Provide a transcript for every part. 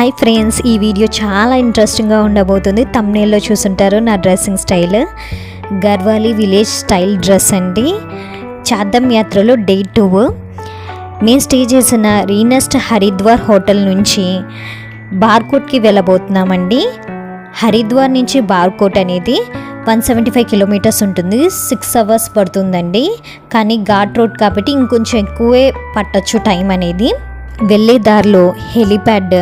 Hi friends, ఈ video చాలా ఇంట్రెస్టింగ్గా ఉండబోతుంది. థంబ్నెయిల్లో చూసుంటారు నా dressing style. Garhwali village style dress అండి. చార్ధామ్ యాత్రలో డే 2 మేము స్టే చేసిన రీనెస్ట్ హరిద్వార్ హోటల్ నుంచి బార్కోట్కి వెళ్ళబోతున్నామండి. హరిద్వార్ నుంచి బార్కోట్ అనేది 175 కిలోమీటర్స్ ఉంటుంది. 6 అవర్స్ పడుతుందండి. కానీ ఘాట్ రోడ్ కాబట్టి ఇంకొంచెం ఎక్కువే పట్టచ్చు టైం అనేది. వెళ్ళే దారిలో హెలిప్యాడ్,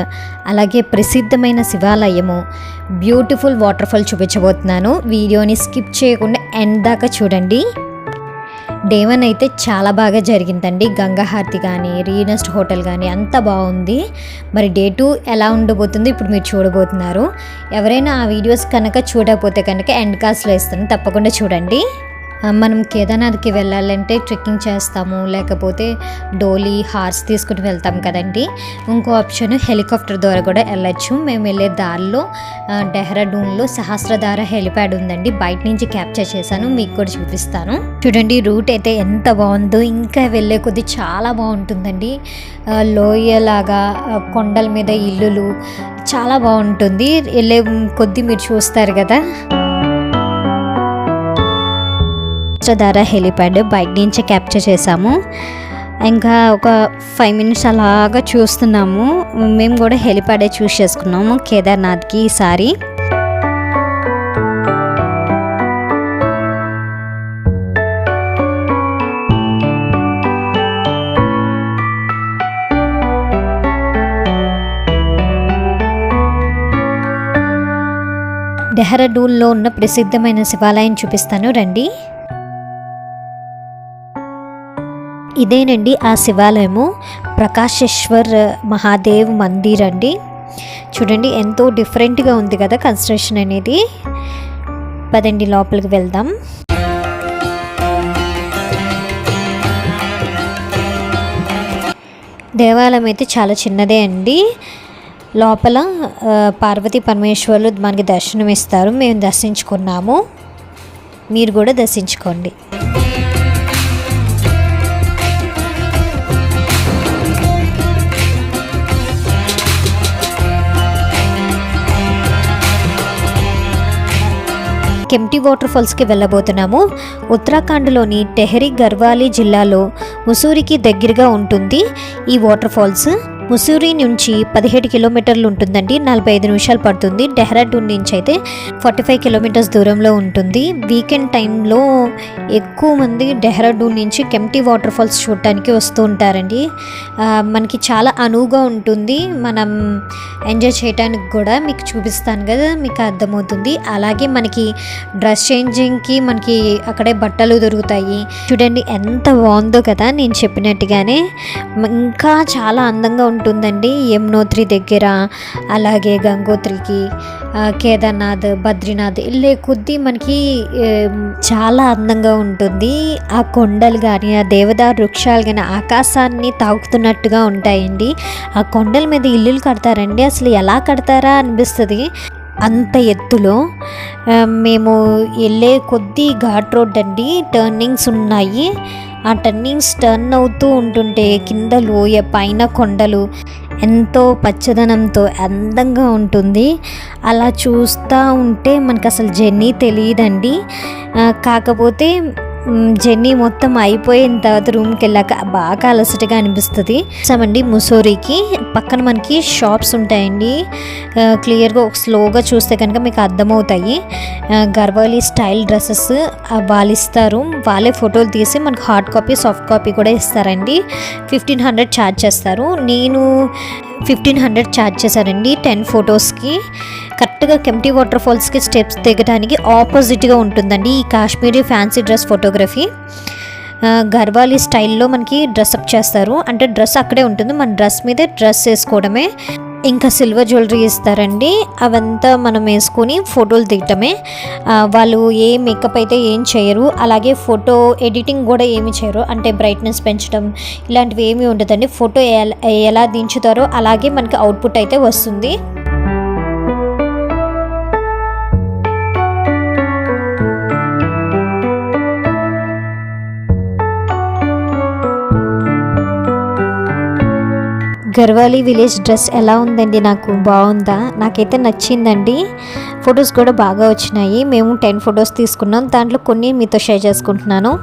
అలాగే ప్రసిద్ధమైన శివాలయము, బ్యూటిఫుల్ వాటర్ఫాల్ చూపించబోతున్నాను. వీడియోని స్కిప్ చేయకుండా ఎండ్ దాకా చూడండి. డే 1 అయితే చాలా బాగా జరిగిందండి. గంగా హారతి కానీ, రీనెస్ట్ హోటల్ కానీ అంతా బాగుంది. మరి డే 2 ఎలా ఉండబోతుందో ఇప్పుడు మీరు చూడబోతున్నారు. ఎవరైనా ఆ వీడియోస్ కనుక చూడకపోతే కనుక ఎండ్ కార్డ్స్లో ఇస్తాను, తప్పకుండా చూడండి. మనం కేదార్నాథ్కి వెళ్ళాలంటే ట్రెక్కింగ్ చేస్తాము, లేకపోతే డోలీ, హార్స్ తీసుకుని వెళ్తాం కదండి. ఇంకో ఆప్షన్ హెలికాప్టర్ ద్వారా కూడా వెళ్ళచ్చు. మేము వెళ్ళే దారిలో డెహ్రాడూన్లో సహస్రధార హెలిప్యాడ్ ఉందండి. బయట నుంచి క్యాప్చర్ చేశాను, మీకు కూడా చూపిస్తాను. చూడండి రూట్ అయితే ఎంత బాగుందో. ఇంకా వెళ్ళే కొద్దీ చాలా బాగుంటుందండి. లోయలాగా కొండల మీద ఇల్లులు చాలా బాగుంటుంది. వెళ్ళే కొద్దీ మీరు చూస్తారు కదా. సహస్రధార హెలిప్యాడ్ బయట నుంచి క్యాప్చర్ చేసాము. ఇంకా ఒక 5 మినిట్స్ అలాగా చూస్తున్నాము. మేము కూడా హెలిప్యాడే చూస్ చేసుకున్నాము కేదార్నాథ్కి ఈసారి. డెహ్రాడూన్లో ఉన్న ప్రసిద్ధమైన శివాలయం చూపిస్తాను రండి. ఇదేనండి ఆ శివాలయము, ప్రకాశేశ్వర్ మహాదేవ్ మందిర్ అండి. చూడండి ఎంతో డిఫరెంట్గా ఉంది కదా కన్స్ట్రక్షన్ అనేది. పదండి లోపలికి వెళ్దాం. దేవాలయం అయితే చాలా చిన్నదే అండి. లోపల పార్వతీ పరమేశ్వర్లు మనకి దర్శనం ఇస్తారు. మేము దర్శించుకున్నాము, మీరు కూడా దర్శించుకోండి. కెంప్టీ వాటర్ ఫాల్స్కి వెళ్ళబోతున్నాము. ఉత్తరాఖండ్లోని టెహరీ గర్వాలీ జిల్లాలో ముస్సూరికి దగ్గరగా ఉంటుంది ఈ వాటర్ ఫాల్స్. ముస్సూరి నుంచి 17 కిలోమీటర్లు ఉంటుందండి. 45 నిమిషాలు పడుతుంది. డెహ్రాడూన్ నుంచి అయితే 45 కిలోమీటర్స్ దూరంలో ఉంటుంది. వీకెండ్ టైంలో ఎక్కువ మంది డెహ్రాడూన్ నుంచి కెంప్టీ వాటర్ ఫాల్స్ చూడటానికి వస్తూ ఉంటారండి. మనకి చాలా అనువుగా ఉంటుంది, మనం ఎంజాయ్ చేయడానికి కూడా. మీకు చూపిస్తాను కదా, మీకు అర్థమవుతుంది. అలాగే మనకి డ్రెస్ చేంజింగ్కి మనకి అక్కడే బట్టలు దొరుకుతాయి. చూడండి ఎంత బాగుందో కదా, నేను చెప్పినట్టుగానే ఇంకా చాలా అందంగా ఉంటుందండి. యమునోత్రి దగ్గర, అలాగే గంగోత్రికి, కేదార్నాథ్, బద్రీనాథ్ వెళ్ళే కొద్దీ మనకి చాలా అందంగా ఉంటుంది. ఆ కొండలు కానీ, ఆ దేవదారు వృక్షాలు కానీ ఆకాశాన్ని తాకుతున్నట్టుగా ఉంటాయండి. ఆ కొండల మీద ఇల్లులు కడతారండి, అసలు ఎలా కడతారా అనిపిస్తుంది అంత ఎత్తులో. మేము వెళ్ళే కొద్దీ ఘాట్ రోడ్ అండి, టర్నింగ్స్ ఉన్నాయి. ఆ టర్న్ అవుతూ ఉంటుంటే కింద లోయ, పైన కొండలు, ఎంతో పచ్చదనంతో అందంగా ఉంటుంది. అలా చూస్తూ ఉంటే మనకు అసలు జర్నీ తెలియదండి. కాకపోతే జర్నీ మొత్తం అయిపోయిన తర్వాత రూమ్కి వెళ్ళాక బాగా అలసటగా అనిపిస్తుంది. సమండి ముస్సూరికి పక్కన మనకి షాప్స్ ఉంటాయండి. క్లియర్గా స్లోగా చూస్తే కనుక మీకు అర్థమవుతాయి. గర్వాలీ స్టైల్ డ్రెస్సెస్ వాళ్ళు ఇస్తారు. వాళ్ళే ఫోటోలు తీసి మనకు హార్డ్ కాపీ, సాఫ్ట్ కాపీ కూడా ఇస్తారండి. 1500 ఛార్జ్ చేస్తారు. నేను 1500 ఛార్జ్ చేశారండి 10 ఫొటోస్కి. కరెక్ట్గా కెంప్టీ వాటర్ ఫాల్స్కి స్టెప్స్ దిగడానికి ఆపోజిట్గా ఉంటుందండి ఈ Kashmiri fancy dress photography. Garhwali స్టైల్లో మనకి డ్రెస్అప్ చేస్తారు, అంటే డ్రెస్ అక్కడే ఉంటుంది, మన డ్రెస్ మీదే డ్రెస్ వేసుకోవడమే. ఇంకా సిల్వర్ జ్యువెలరీ ఇస్తారండి, అవంతా మనం వేసుకొని ఫోటోలు దిగటమే. వాళ్ళు ఏ మేకప్ అయితే ఏం చేయరు, అలాగే ఫోటో ఎడిటింగ్ కూడా ఏమి చేయరు, అంటే బ్రైట్నెస్ పెంచడం ఇలాంటివి ఏమీ ఉండదండి. ఫోటో ఎలా దించుతారో అలాగే మనకి అవుట్పుట్ అయితే వస్తుంది. గర్వాలీ విలేజ్ డ్రెస్ ఎలా ఉందండి? నాకు బాగుందా? నాకైతే నచ్చిందండి. ఫొటోస్ కూడా బాగా వచ్చినాయి. మేము 10 ఫొటోస్ తీసుకున్నాం. దాంట్లో కొన్ని మీతో షేర్ చేసుకుంటున్నాను.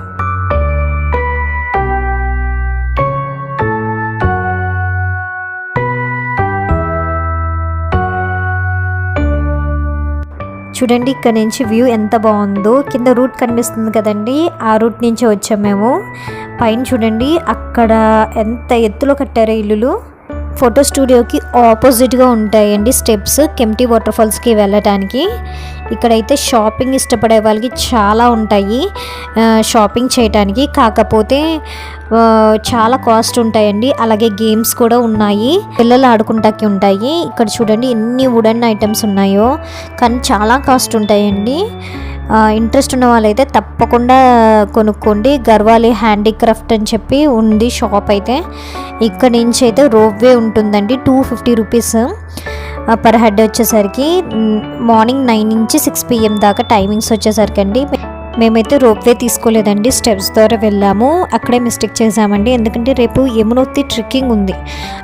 చూడండి ఇక్కడ నుంచి వ్యూ ఎంత బాగుందో. కింద రూట్ కనిపిస్తుంది కదండి, ఆ రూట్ నుంచి వచ్చాము మేము. పైన చూడండి అక్కడ ఎంత ఎత్తులో కట్టారో ఇల్లులు. ఫోటో స్టూడియోకి ఆపోజిట్గా ఉంటాయండి స్టెప్స్ కెంప్టీ వాటర్ ఫాల్స్కి వెళ్ళటానికి. ఇక్కడైతే షాపింగ్ ఇష్టపడే వాళ్ళకి చాలా ఉంటాయి షాపింగ్ చేయడానికి. కాకపోతే చాలా కాస్ట్ ఉంటాయండి. అలాగే గేమ్స్ కూడా ఉన్నాయి, పిల్లలు ఆడుకుంటాకి ఉంటాయి. ఇక్కడ చూడండి ఎన్ని వుడెన్ ఐటమ్స్ ఉన్నాయో, కానీ చాలా కాస్ట్ ఉంటాయండి. ఇంట్రెస్ట్ ఉన్న వాళ్ళైతే తప్పకుండా కొనుక్కోండి. గర్వాలీ హ్యాండీక్రాఫ్ట్ అని చెప్పి ఉంది షాప్ అయితే. ఇక్కడ నుంచి అయితే రోప్వే ఉంటుందండి, 250 రూపీస్ పర్ హెడ్ వచ్చేసరికి. మార్నింగ్ 9 నుంచి 6 PM దాకా టైమింగ్స్ వచ్చేసరికి అండి. మేమైతే రోప్వే తీసుకోలేదండి, స్టెప్స్ ద్వారా వెళ్ళాము. అక్కడే మిస్టేక్ చేసామండి, ఎందుకంటే రేపు యమునోత్రి ట్రెక్కింగ్ ఉంది.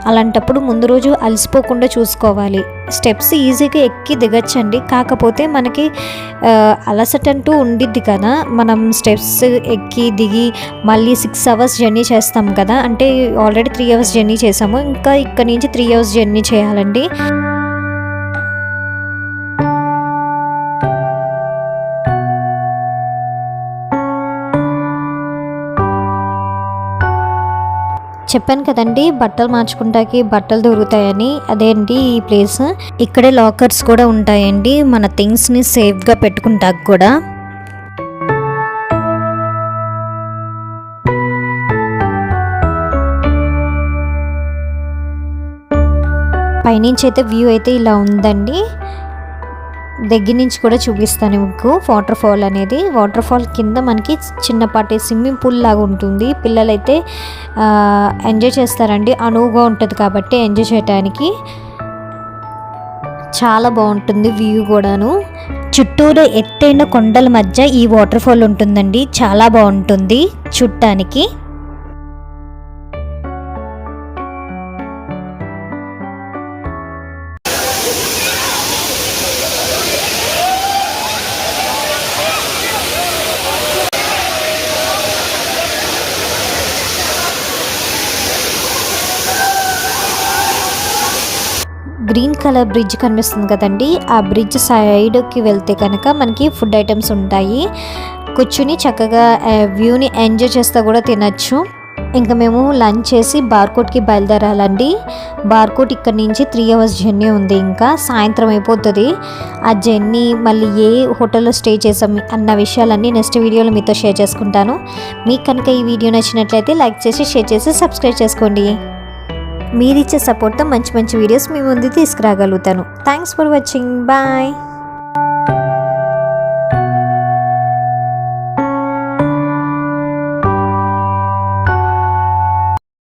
అలాంటప్పుడు ముందు రోజు అలసిపోకుండా చూసుకోవాలి. స్టెప్స్ ఈజీగా ఎక్కి దిగచ్చండి, కాకపోతే మనకి అలసట అంటూ ఉండిద్ది కదా. మనం స్టెప్స్ ఎక్కి దిగి మళ్ళీ 6 అవర్స్ జర్నీ చేస్తాం కదా, అంటే ఆల్రెడీ 3 అవర్స్ జర్నీ చేసాము, ఇంకా ఇక్కడ నుంచి 3 అవర్స్ జర్నీ చేయాలండి. చెప్పాను కదండి బట్టలు మార్చుకుంటాకి బట్టలు దొరుకుతాయని, అదేంటి ఈ ప్లేస్. ఇక్కడే లాకర్స్ కూడా ఉంటాయండి, మన థింగ్స్ని సేఫ్గా పెట్టుకుంటాకి కూడా. పైనుంచి అయితే వ్యూ అయితే ఇలా ఉందండి. దగ్గర నుంచి కూడా చూపిస్తాను మీకు వాటర్ ఫాల్ అనేది. వాటర్ ఫాల్ కింద మనకి చిన్నపాటి స్విమ్మింగ్ పూల్ లాగా ఉంటుంది. పిల్లలైతే ఎంజాయ్ చేస్తారండి, అనువుగా ఉంటుంది కాబట్టి ఎంజాయ్ చేయడానికి చాలా బాగుంటుంది వ్యూ కూడాను. చుట్టూరు ఎత్తైన కొండల మధ్య ఈ వాటర్ ఫాల్ ఉంటుందండి, చాలా బాగుంటుంది చూడటానికి. గ్రీన్ కలర్ బ్రిడ్జ్ కనిపిస్తుంది కదండి, ఆ బ్రిడ్జ్ సైడ్కి వెళ్తే కనుక మనకి ఫుడ్ ఐటమ్స్ ఉంటాయి. కూర్చుని చక్కగా వ్యూని ఎంజాయ్ చేస్తూ కూడా తినచ్చు. ఇంకా మేము లంచ్ చేసి బార్కోట్కి బయలుదేరాలండి. బార్కోట్ ఇక్కడ నుంచి 3 అవర్స్ జర్నీ ఉంది. ఇంకా సాయంత్రం అయిపోతుంది ఆ జర్నీ. మళ్ళీ ఏ హోటల్లో స్టే చేసాం అన్న విషయాలన్నీ నెక్స్ట్ వీడియోలో మీతో షేర్ చేసుకుంటాను. మీకు కనుక ఈ వీడియో నచ్చినట్లయితే లైక్ చేసి షేర్ చేసి సబ్స్క్రైబ్ చేసుకోండి. మీరిచ్చే సపోర్ట్తో మంచి మంచి వీడియోస్ మీ ముందు తీసుకురాగలుగుతాను. Thanks for watching. బాయ్.